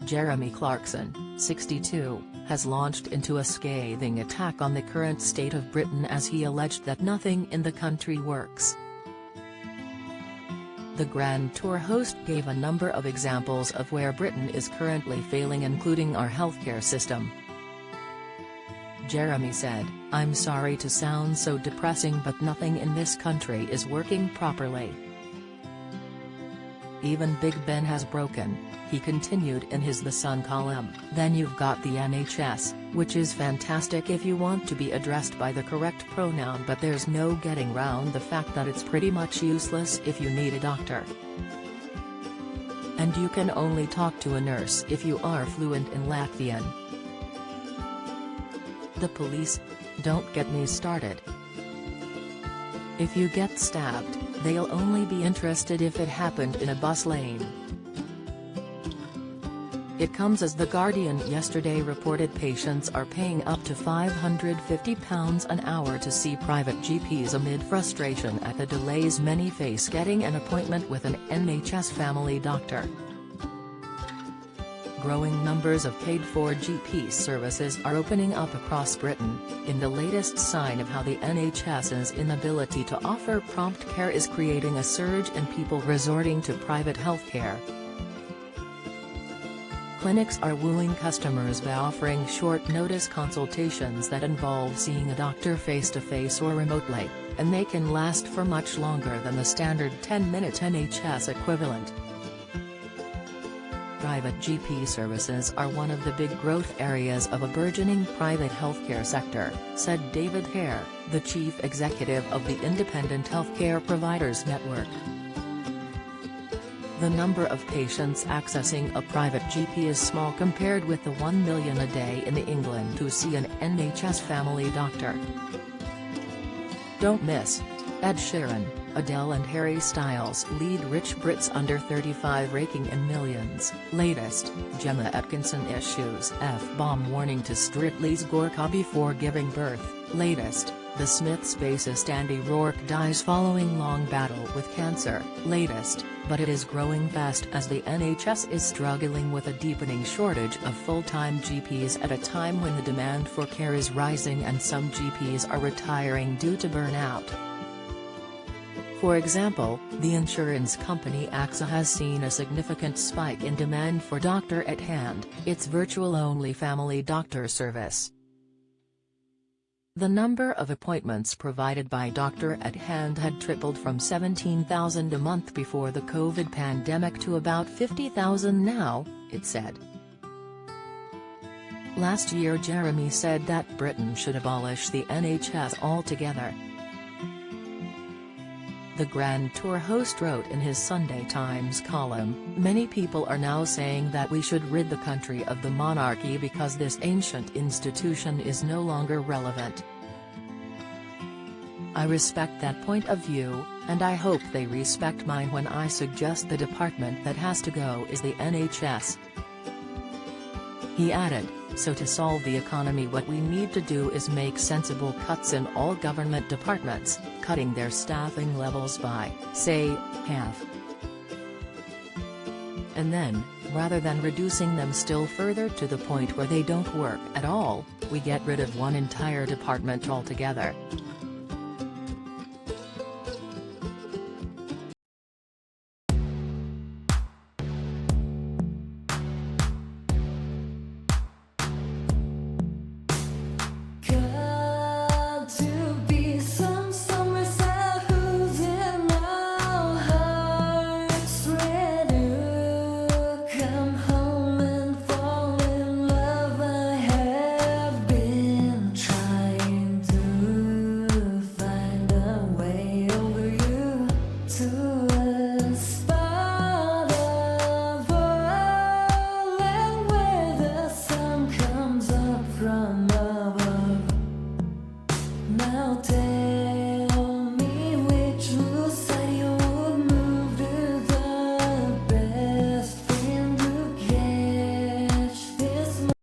Jeremy Clarkson, 62, has launched into a scathing attack on the current state of Britain as he alleged that nothing in the country works. The Grand Tour host gave a number of examples of where Britain is currently failing, including our healthcare system. Jeremy said, "I'm sorry to sound so depressing, but nothing in this country is working properly. Even Big Ben has broken," he continued in his The Sun column. "Then you've got the NHS, which is fantastic if you want to be addressed by the correct pronoun, but there's no getting round the fact that it's pretty much useless if you need a doctor. And you can only talk to a nurse if you are fluent in Latvian. The police? Don't get me started. If you get stabbed, they'll only be interested if it happened in a bus lane." It comes as The Guardian yesterday reported patients are paying up to £550 an hour to see private GPs amid frustration at the delays many face getting an appointment with an NHS family doctor. Growing numbers of paid-for GP services are opening up across Britain, in the latest sign of how the NHS's inability to offer prompt care is creating a surge in people resorting to private healthcare. Clinics are wooing customers by offering short-notice consultations that involve seeing a doctor face-to-face or remotely, and they can last for much longer than the standard 10-minute NHS equivalent. Private GP services are one of the big growth areas of a burgeoning private healthcare sector, said David Hare, the chief executive of the Independent Healthcare Providers Network. The number of patients accessing a private GP is small compared with the 1 million a day in England to see an NHS family doctor. Don't miss. Ed Sheeran, Adele and Harry Styles lead rich Brits under 35 raking in millions. Latest, Gemma Atkinson issues F-bomb warning to Strictly's Gorka before giving birth. Latest, The Smiths bassist Andy Rourke dies following long battle with cancer. Latest, but it is growing fast as the NHS is struggling with a deepening shortage of full-time GPs at a time when the demand for care is rising and some GPs are retiring due to burnout. For example, the insurance company AXA has seen a significant spike in demand for Doctor at Hand, its virtual-only family doctor service. The number of appointments provided by Doctor at Hand had tripled from 17,000 a month before the COVID pandemic to about 50,000 now, it said. Last year Jeremy said that Britain should abolish the NHS altogether. The Grand Tour host wrote in his Sunday Times column, "Many people are now saying that we should rid the country of the monarchy because this ancient institution is no longer relevant. I respect that point of view, and I hope they respect mine when I suggest the department that has to go is the NHS." He added, "So to solve the economy what we need to do is make sensible cuts in all government departments, cutting their staffing levels by, say, half. And then, rather than reducing them still further to the point where they don't work at all, we get rid of one entire department altogether."